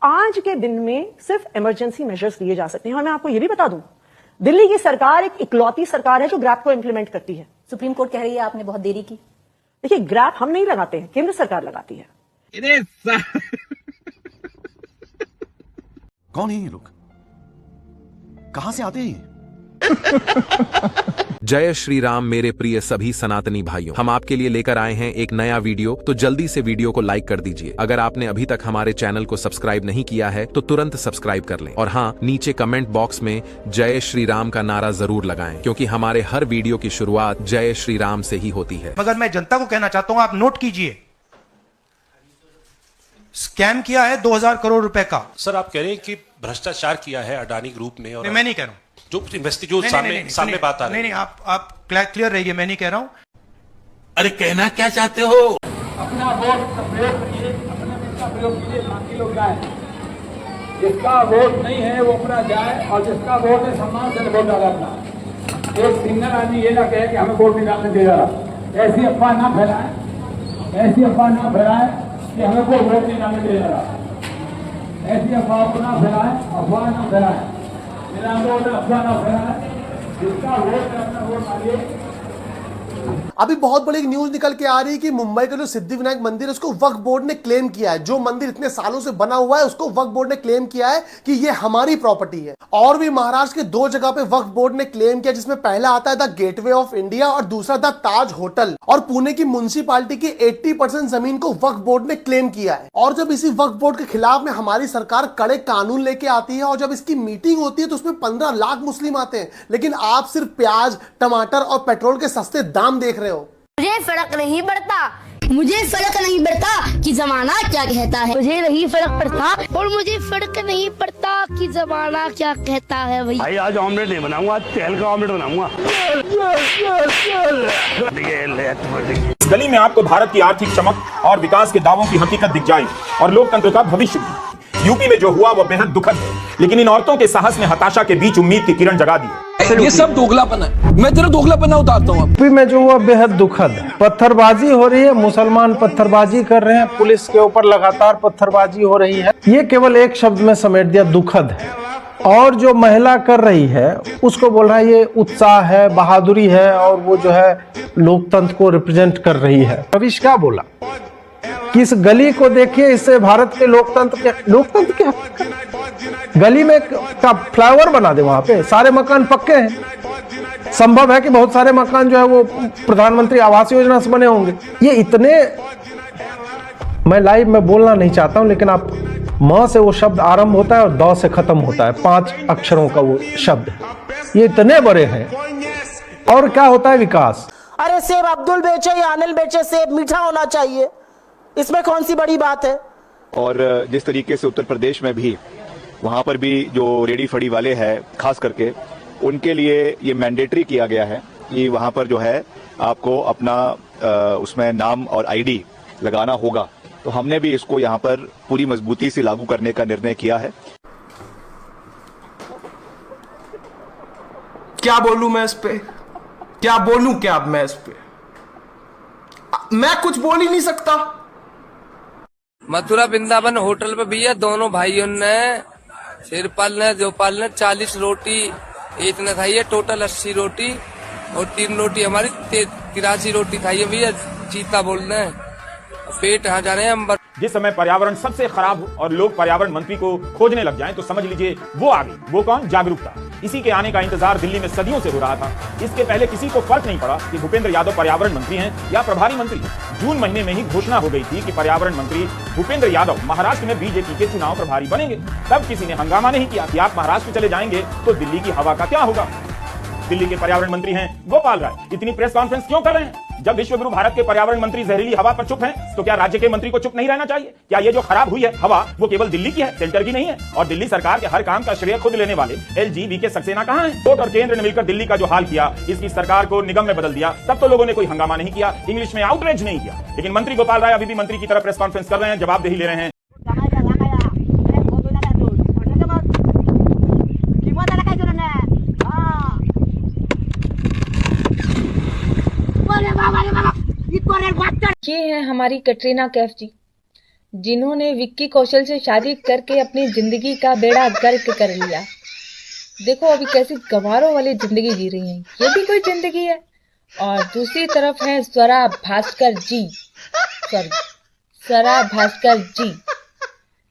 आज के दिन में सिर्फ इमरजेंसी मेजर्स लिए जा सकते हैं। और मैं आपको यह भी बता दूं, दिल्ली की सरकार एक इकलौती सरकार है जो ग्रैप को इंप्लीमेंट करती है। सुप्रीम कोर्ट कह रही है आपने बहुत देरी की। देखिए, ग्रैप हम नहीं लगाते हैं, केंद्र सरकार लगाती है। कौन है ये लोग, कहां से आते हैं? जय श्री राम मेरे प्रिय सभी सनातनी भाइयों, हम आपके लिए लेकर आए हैं एक नया वीडियो। तो जल्दी से वीडियो को लाइक कर दीजिए। अगर आपने अभी तक हमारे चैनल को सब्सक्राइब नहीं किया है तो तुरंत सब्सक्राइब कर लें। और हाँ, नीचे कमेंट बॉक्स में जय श्री राम का नारा जरूर लगाएं, क्योंकि हमारे हर वीडियो की शुरुआत जय श्री राम से ही होती है। मगर मैं जनता को कहना चाहता हूं, आप नोट कीजिए, स्कैम किया है 2000 करोड़ रुपए का। सर, आप कह रहे हैं कि भ्रष्टाचार किया है अडानी ग्रुप ने, और मैं नहीं कह रहा हूं, जो सामने बात आ रही है। नहीं, आप क्लियर रहिए, मैं नहीं कह रहा हूं। अरे कहना क्या चाहते हो? अपना वोट का प्रयोग करिए, अपने वोट का प्रयोग कीजिए, बाकी लोग जाए। जिसका वोट नहीं है वो अपना जाए, और जिसका वोट है सम्मान से वोट डाला अपना। एक सिंगल आदमी ये ना कहे कि हमें वोट नहीं डालने दे रहा। ऐसी अफवाह ना फैलाएं, ऐसी अफवाह ना फैलाएं कि हमें कोई वोट नहीं डालने दे रहा। ऐसी अफवाह को ना फैलाएं, अफवाह ना फैलाएं, मेरा वोट अफवाह ना फैलाएं। जिसका वोट है अपना वोट डालिए। अभी बहुत बड़ी एक न्यूज निकल के आ रही है कि मुंबई का जो सिद्धिविनायक मंदिर है उसको वक्फ बोर्ड ने क्लेम किया है। जो मंदिर इतने सालों से बना हुआ है उसको वक्फ बोर्ड ने क्लेम किया है कि ये हमारी प्रॉपर्टी है। और भी महाराष्ट्र के 2 जगह पे वक्फ बोर्ड ने क्लेम किया, जिसमें पहला आता है द गेटवे ऑफ इंडिया और दूसरा द ताज होटल। और पुणे की म्युनिसिपालिटी की 80% जमीन को वक्फ बोर्ड ने क्लेम किया है। और जब इसी वक्फ बोर्ड के खिलाफ में हमारी सरकार कड़े कानून लेके आती है और जब इसकी मीटिंग होती है तो उसमें 15 लाख मुस्लिम आते हैं, लेकिन आप सिर्फ प्याज, टमाटर और पेट्रोल के सस्ते दाम देख रहे हो। मुझे फर्क नहीं पड़ता, मुझे फर्क नहीं पड़ता कि जमाना क्या कहता है। मुझे नहीं फर्क पड़ता, और मुझे फर्क नहीं पड़ता कि जमाना क्या कहता है। भाई आज ऑमलेट नहीं बनाऊंगा, आज तेल का ऑमलेट बनाऊंगा। गली में आपको भारत की आर्थिक चमक और विकास के दावों की हकीकत दिख जाएगी और लोकतंत्र का भविष्य भी। यूपी में जो हुआ वो बेहद दुखद है, लेकिन इन औरतों के साहस ने हताशा के बीच उम्मीद की किरण जगा दी। ये सब दोगलापन है, मैं तेरा दोगलापन उतारता हूँ। यूपी में जो हुआ बेहद दुखद है। पत्थरबाजी हो रही है, मुसलमान पत्थरबाजी कर रहे हैं, पुलिस के ऊपर लगातार पत्थरबाजी हो रही है। ये केवल एक शब्द में समेट दिया, दुखद है। और जो महिला कर रही है उसको बोल रहा है ये उत्साह है, बहादुरी है, और वो जो है लोकतंत्र को रिप्रेजेंट कर रही है। रविश क्या बोला कि इस गली को देखिए, इससे भारत के लोकतंत्र के गली में का फ्लाईओवर बना दे, वहां पे सारे मकान पक्के हैं। संभव है कि बहुत सारे मकान जो है वो प्रधानमंत्री आवास योजना से बने होंगे। ये इतने, मैं लाइव में बोलना नहीं चाहता हूं, लेकिन आप म से वो शब्द आरंभ होता है और द से खत्म होता है, 5 अक्षरों का वो शब्द। ये इतने बड़े हैं। और क्या होता है विकास? अरे सेब अब्दुल बेचे या अनिल बेचे, सेब मीठा होना चाहिए, इसमें कौन सी बड़ी बात है। और जिस तरीके से उत्तर प्रदेश में भी, वहां पर भी जो रेडी फड़ी वाले हैं खास करके, उनके लिए ये मैंडेटरी किया गया है कि वहां पर जो है आपको अपना उसमें नाम और आईडी लगाना होगा। तो हमने भी इसको यहाँ पर पूरी मजबूती से लागू करने का निर्णय किया है। क्या बोलूं मैं इस पे, क्या बोलूं क्या मैं इस पे, मैं कुछ बोल ही नहीं सकता। मथुरा वृंदावन होटल पे भैया दोनों भाइयों ने, शिरपाल ने, जोपाल ने 40 रोटी एक ने खाई है, टोटल 80 रोटी, और 3 रोटी हमारी 83 रोटी खाई है भैया। चीता बोल रहे हैं, पेट यहाँ जा रहे हैं हम। जिस समय पर्यावरण सबसे खराब हो और लोग पर्यावरण मंत्री को खोजने लग जाएं, तो समझ लीजिए वो आ गई। वो कौन? जागरूकता। इसी के आने का इंतजार दिल्ली में सदियों से हो रहा था। इसके पहले किसी को फर्क नहीं पड़ा कि भूपेंद्र यादव पर्यावरण मंत्री हैं या प्रभारी मंत्री। जून महीने में ही घोषणा हो गई थी कि पर्यावरण मंत्री भूपेंद्र यादव महाराष्ट्र में बीजेपी के चुनाव प्रभारी बनेंगे। तब किसी ने हंगामा नहीं किया कि आप महाराष्ट्र चले जाएंगे तो दिल्ली की हवा का क्या होगा। दिल्ली के पर्यावरण मंत्री हैं गोपाल राय, इतनी प्रेस कॉन्फ्रेंस क्यों कर रहे हैं? जब विश्वगुरु भारत के पर्यावरण मंत्री जहरीली हवा पर चुप हैं, तो क्या राज्य के मंत्री को चुप नहीं रहना चाहिए? क्या ये जो खराब हुई है हवा, वो केवल दिल्ली की है, सेंटर की नहीं है? और दिल्ली सरकार के हर काम का श्रेय खुद लेने वाले एलजी वीके सक्सेना कहां हैं? कोर्ट और केंद्र ने मिलकर दिल्ली का जो हाल किया, इसकी सरकार को निगम में बदल दिया, तब तो लोगों ने कोई हंगामा नहीं किया, इंग्लिश में आउटरीच नहीं किया। लेकिन मंत्री गोपाल राय अभी भी मंत्री की तरह प्रेस कॉन्फ्रेंस कर रहे हैं, जवाबदेही ले रहे हैं। ये है हमारी कटरीना कैफ जी, जिन्होंने विक्की कौशल से शादी करके अपनी जिंदगी का बेड़ा गर्क कर लिया। देखो अभी कैसी गंवारों वाली जिंदगी जी रही हैं, ये भी कोई जिंदगी है। और दूसरी तरफ है स्वरा भास्कर जी,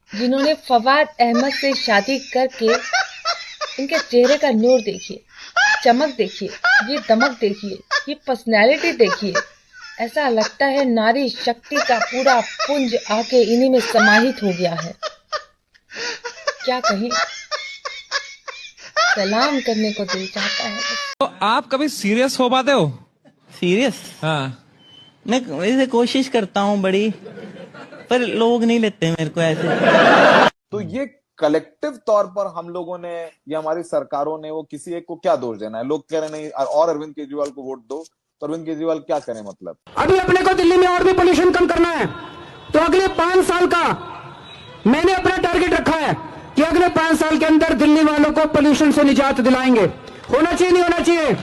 जिन्होंने फवाद अहमद से शादी करके, इनके चेहरे का नूर देखिए, चमक देखिए, ये दमक देखिए, ये पर्सनैलिटी देखिए। ऐसा लगता है नारी शक्ति का पूरा पुंज आके इन्हीं में समाहित हो गया है। क्या कहें, सलाम करने को दिल चाहता है। तो आप कभी सीरियस हो पाते हो? सीरियस? हाँ, मैं वैसे कोशिश करता हूँ बड़ी, पर लोग नहीं लेते मेरे को ऐसे। तो ये कलेक्टिव तौर पर हम लोगों ने या हमारी सरकारों ने वो किसी एक को क्या दोष देना है? लोग कह रहे नहीं और अरविंद केजरीवाल को वोट दो, तो अरविंद केजरीवाल क्या करें? मतलब अभी अपने को दिल्ली में और भी पोल्यूशन कम करना है, तो अगले 5 साल का मैंने अपना टारगेट रखा है कि अगले 5 साल के अंदर दिल्ली वालों को पोल्यूशन से निजात दिलाएंगे। होना चाहिए नहीं होना चाहिए?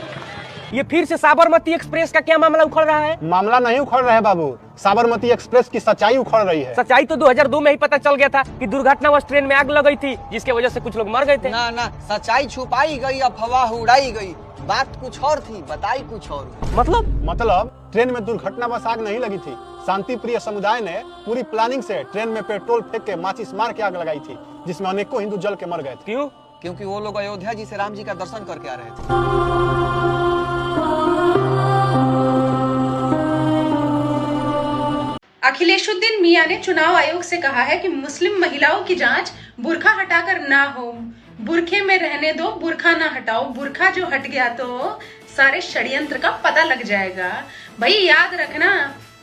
ये फिर से साबरमती एक्सप्रेस का क्या मामला उखड़ रहा है? मामला नहीं उखड़ रहा है बाबू, साबरमती एक्सप्रेस की सच्चाई उखड़ रही है। सच्चाई तो 2002 में ही पता चल गया था कि दुर्घटनावश ट्रेन में आग लग गई थी, जिसके वजह से कुछ लोग मर गए थे। ना ना, सच्चाई छुपाई गई, अफवाह उड़ाई गई, बात कुछ और थी, बताई कुछ और। मतलब ट्रेन में दुर्घटनावश आग नहीं लगी थी। शांति प्रिय समुदाय ने पूरी प्लानिंग से ट्रेन में पेट्रोल फेंक के माचिस मार के आग लगाई थी, जिसमें अनेकों हिंदू जल के मर गए थे। क्यों? क्योंकि वो लोग अयोध्या जी से राम जी का दर्शन करके आ रहे थे। अखिलेशुद्दीन मियां ने चुनाव आयोग से कहा है कि मुस्लिम महिलाओं की जांच बुर्खा हटाकर ना हो, बुरखे में रहने दो, बुर्खा ना हटाओ। बुर्खा जो हट गया तो सारे षड्यंत्र का पता लग जाएगा। भाई याद रखना,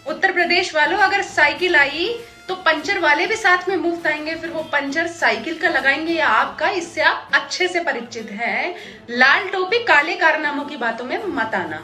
उत्तर प्रदेश वालों, अगर साइकिल आई तो पंचर वाले भी साथ में मुफ्त आएंगे, फिर वो पंचर साइकिल का लगाएंगे या आपका, इससे आप अच्छे से परिचित हैं। लाल टोपी काले कारनामों की बातों में मत आना।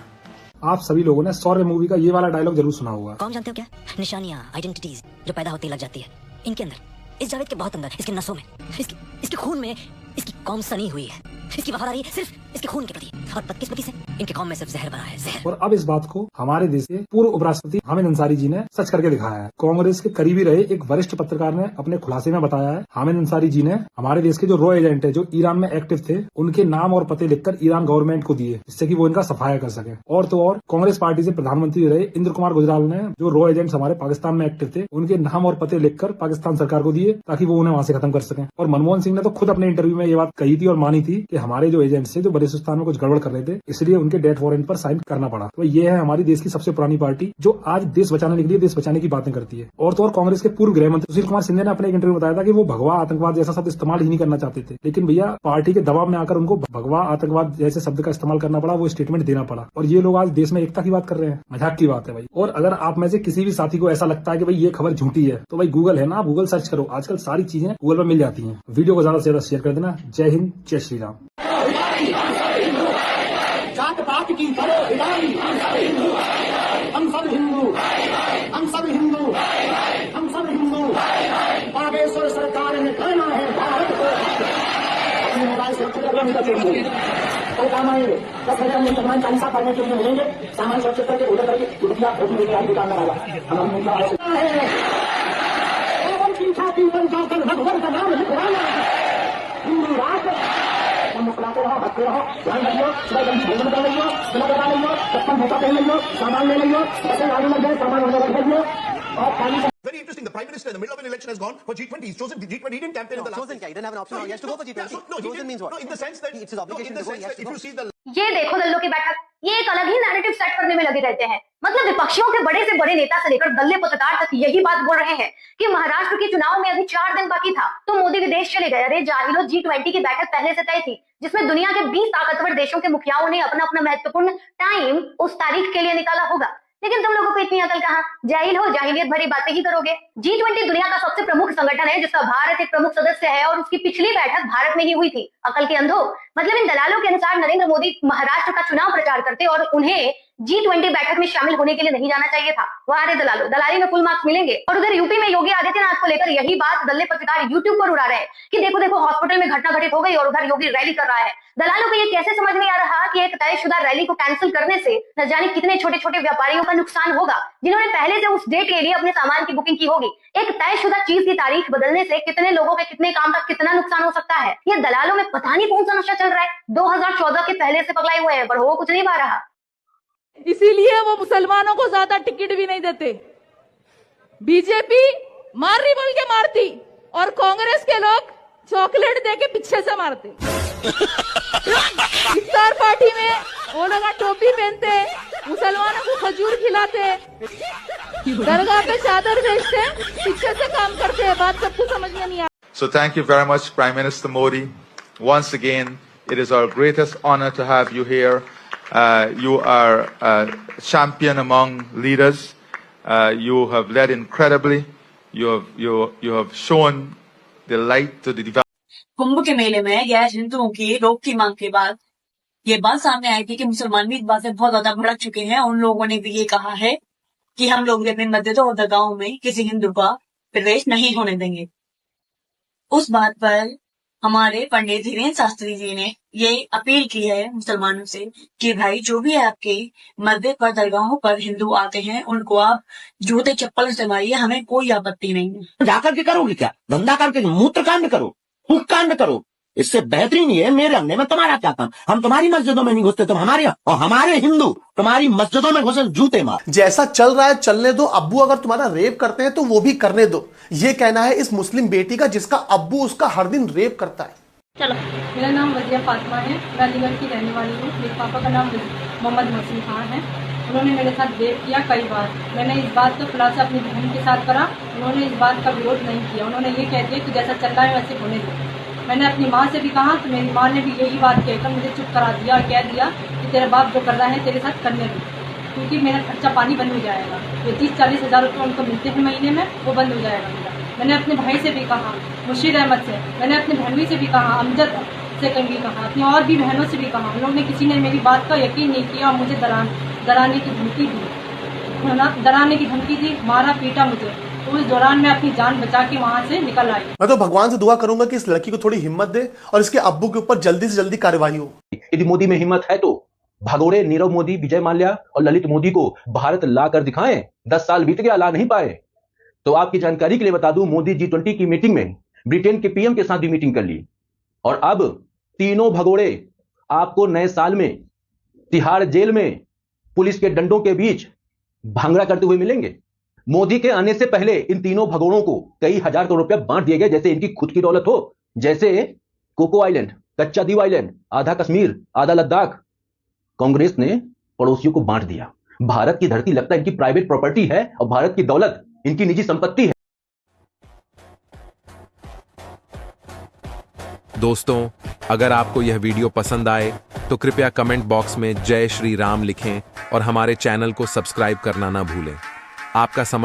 आप सभी लोगों ने शौर्य मूवी का ये वाला डायलॉग जरूर सुना होगा। कौन जानते हो क्या? निशानियां, आइडेंटिटीज जो पैदा होती लग जाती है इनके अंदर, इस जावेद के बहुत अंदर, इसके नसों में, इसके खून में इसकी कौम सनी हुई है। इसकी वफादारी सिर्फ इसके खून के प्रति, और बदकिस्मती से इनके कौम में सिर्फ जहर भरा है, जहर। और अब इस बात को हमारे देश के पूर्व उपराष्ट्रपति हामिद अंसारी जी ने सच करके दिखाया है। कांग्रेस के करीबी रहे एक वरिष्ठ पत्रकार ने अपने खुलासे में बताया है, हामिद अंसारी जी ने हमारे देश के जो रॉ एजेंट है जो ईरान में एक्टिव थे, उनके नाम और पते लिखकर ईरान गवर्नमेंट को दिए, जिससे कि वो इनका सफाया कर सके। और तो और कांग्रेस पार्टी से प्रधानमंत्री रहे इंद्र कुमार गुजराल ने जो रॉ एजेंट्स हमारे पाकिस्तान में एक्टिव थे, उनके नाम और पते लिखकर पाकिस्तान सरकार को दिए, ताकि वो उन्हें वहां से खत्म कर सके। और मनमोहन सिंह ने तो खुद अपने इंटरव्यू में ये बात कही थी और मानी थी कि हमारे जो एजेंट्स थे जो बलूचिस्तान में कुछ गड़बड़ कर रहे थे, इसलिए उनके डेथ वारंट पर साइन करना पड़ा। तो ये है हमारी देश की सबसे पुरानी पार्टी जो आज देश बचाने के लिए देश बचाने की बातें करती है। और तो और कांग्रेस के पूर्व गृह मंत्री सुशील कुमार शिंदे ने अपने एक इंटरव्यू में बताया था कि वो भगवा आतंकवाद जैसा शब्द इस्तेमाल ही नहीं करना चाहते थे, लेकिन भैया पार्टी के दबाव में आकर उनको भगवा आतंकवाद जैसे शब्द का इस्तेमाल करना पड़ा, वो स्टेटमेंट देना पड़ा। और ये लोग आज देश में एकता की बात कर रहे हैं, मजाक की बात है भाई। और अगर आप में से किसी भी साथी को ऐसा लगता है कि भाई ये खबर झूठी है, तो भाई गूगल है ना, गूगल सर्च करो, आजकल सारी चीजें गूगल पर मिल जाती है। वीडियो को ज्यादा से ज्यादा शेयर कर देना। जय हिंद, जय श्री राम। जात पात की करो हिदाई, हम सब हिंदू, हम सब हिंदू, हम सब हिंदू। बागेश्वर सरकार ने कहना है भारत को अपने मोबाइल से तो कामाएंगे 10,000 मुसलमान चालीसा पढ़ने के लिए मिलेंगे, सामान सुरक्षित करके उधर करके रुपया फोटो लेके आई दुकान लगाएगा। हम की छाती पर जाकर भगवान का नाम लिखवाना हिंदू राष्ट्र। मुस्कुराते रहो, हंसते रहो, ध्यान रखियो, सुबह जल्दी भोजन कर लियो, तिलक लगा लियो, चप्पल जूता पहन लियो, सामान ले लियो, ऐसे गाड़ी लग जाए, सामान वगैरह रख लियो और पानी। Very interesting. The Prime Minister in the middle of an election has gone for G20. He's chosen G20. He didn't campaign in the last. Chosen क्या? He didn't have an option. He has to go for G20. Chosen means what? No, in the sense that it's his obligation to go. He has to go. If you see the ये देखो दल्लों की बैठक, ये एक अलग ही narrative set करने में लगे रहते हैं। मतलब विपक्षियों के बड़े से बड़े नेता से लेकर दल्ले पत्रकार तक यही बात बोल रहे हैं कि महाराष्ट्र के चुनाव में अभी 4 दिन बाकी था तो मोदी विदेश चले गए। अरे जाहिलो, G20 की बैठक पहले से तय थी, जिसमें दुनिया के 20 ताकतवर देशों के मुखियाओं ने अपना अपना महत्वपूर्ण टाइम उस तारीख के लिए निकाला होगा। लेकिन तुम लोगों को इतनी अकल कहाँ? जाहिल हो, जाहिलियत भरी बातें ही करोगे। G20 दुनिया का सबसे प्रमुख संगठन है जिसका भारत एक प्रमुख सदस्य है और उसकी पिछली बैठक भारत में ही हुई थी। अकल के अंधो, मतलब इन दलालों के अनुसार नरेंद्र मोदी महाराष्ट्र का चुनाव प्रचार करते और उन्हें G20 बैठक में शामिल होने के लिए नहीं जाना चाहिए था। वाह रे दलालो, दलाली में फुल मार्क्स मिलेंगे। और उधर यूपी में योगी आदित्यनाथ को लेकर यही बात दल्ले पत्रकार यूट्यूब पर उड़ा रहे हैं कि देखो देखो हॉस्पिटल में घटना घटित हो गई और उधर योगी रैली कर रहा है। दलालों को ये कैसे समझ नहीं आ रहा कि एक तयशुदा रैली को कैंसिल करने से न जाने कितने छोटे छोटे व्यापारियों का नुकसान होगा, जिन्होंने पहले से उस डेट के लिए अपने सामान की बुकिंग की होगी। एक तयशुदा चीज की तारीख बदलने से कितने लोगों के कितने काम का कितना नुकसान हो सकता है। ये दलालों में पता नहीं कौन सा नशा चल रहा है। 2014 के पहले से पगलाए हुए हैं, पर हो कुछ नहीं पा रहा। इसीलिए वो मुसलमानों को ज्यादा टिकट भी नहीं देते। बीजेपी मार रही बोल के मारती और कांग्रेस के लोग चॉकलेट दे के पीछे से मारते। इफ्तार पार्टी में वो लोग टोपी पहनते, मुसलमानों को खजूर खिलाते, दरगाह पे चादर भेजते, पीछे से काम करते हैं। बात सबको समझ में नहीं आता। So thank you very much, Prime Minister Modi. Once again, it is our greatest honor to have you here. You are a champion among leaders. You have led incredibly. You have shown the light to the development. कुंभ के मेले में गैर हिंदुओं की रोक की मांग के बाद ये बात सामने आई थी कि मुसलमान भी इस बात से बहुत ज्यादा भड़क चुके हैं। उन लोगों ने भी ये कहा है कि हम लोग अपने मस्जिदों और दरगाहों में किसी हिंदू का प्रवेश नहीं होने देंगे। उस बात पर हमारे पंडित धीरेन्द्र शास्त्री जी ने ये अपील की है मुसलमानों से कि भाई जो भी आपके मस्जिद पर दरगाहों पर हिंदू आते हैं उनको आप जूते चप्पल से मारिए, हमें कोई आपत्ति नहीं है। जाकर के करोगे क्या? धंधा करके मूत्र कांड करो, हुक कांड करो, इससे बेहतरीन ये मेरे हमने में तुम्हारा क्या काम। हम तुम्हारी मस्जिदों में नहीं घुसते, तुम हमारे, और हमारे हिंदू तुम्हारी मस्जिदों में घुसे जूते मार। जैसा चल रहा है चलने दो, अब्बू अगर तुम्हारा रेप करते हैं तो वो भी करने दो। ये कहना है इस मुस्लिम बेटी का जिसका अब्बू उसका हर दिन रेप करता है। चलो, मेरा नाम वजिया फातिमा है, मैं अलीगढ़ की रहने वाली हूँ। मेरे पापा का नाम मोहम्मद मोहसिन खान है। उन्होंने मेरे साथ रेप किया कई बार। मैंने इस बात का खुलासा अपनी बहन के साथ करा, उन्होंने इस बात का विरोध नहीं किया। उन्होंने ये कह दिया कि जैसा चल रहा है वैसे होने दो। मैंने अपनी माँ से भी कहा तो मेरी माँ ने भी यही बात कहकर मुझे चुप करा दिया और कह दिया कि तेरे बाप जो कर रहा है तेरे साथ करने दो, क्योंकि मेरा खर्चा पानी बंद हो जाएगा। ये 30-40 हज़ार रुपये उनको मिलते हैं महीने में, वो बंद हो जाएगा मेरा। मैंने अपने भाई से भी कहा, मुर्शीद अहमद से, मैंने अपनी बहनों से भी कहा, अमजद से कहीं कहा, अपनी और भी बहनों से भी कहा। उन लोगों ने किसी ने मेरी बात का यकीन नहीं किया और मुझे डराने की धमकी दी, डराने की धमकी दी, मारा पीटा मुझे। तो उस दौरान मैं अपनी जान बचा के वहाँ से निकल आई। मैं तो भगवान से दुआ करूंगा कि इस लड़की को थोड़ी हिम्मत दे और इसके अब्बू के ऊपर जल्दी से जल्दी कार्रवाई हो। यदि मोदी में हिम्मत है तो भगोड़े नीरव मोदी, विजय माल्या और ललित मोदी को भारत ला कर दिखाएं। 10 साल बीत गया, ला नहीं पाए। तो आपकी जानकारी के लिए बता दूं, मोदी G20 की मीटिंग में ब्रिटेन के पीएम के साथ भी मीटिंग कर ली और अब तीनों भगोड़े आपको नए साल में तिहाड़ जेल में पुलिस के डंडों के बीच भांगड़ा करते हुए मिलेंगे। मोदी के आने से पहले इन तीनों भगोड़ों को कई हजार करोड़ रुपया बांट दिए गए, जैसे इनकी खुद की दौलत हो, जैसे कोको आइलैंड, कच्चा दीव आइलैंड, आधा कश्मीर, आधा लद्दाख कांग्रेस ने पड़ोसियों को बांट दिया। भारत की धरती लगता है इनकी प्राइवेट प्रॉपर्टी है और भारत की दौलत इनकी निजी संपत्ति है। दोस्तों, अगर आपको यह वीडियो पसंद आए तो कृपया कमेंट बॉक्स में जय श्री राम लिखें और हमारे चैनल को सब्सक्राइब करना ना भूलें। आपका समर्थन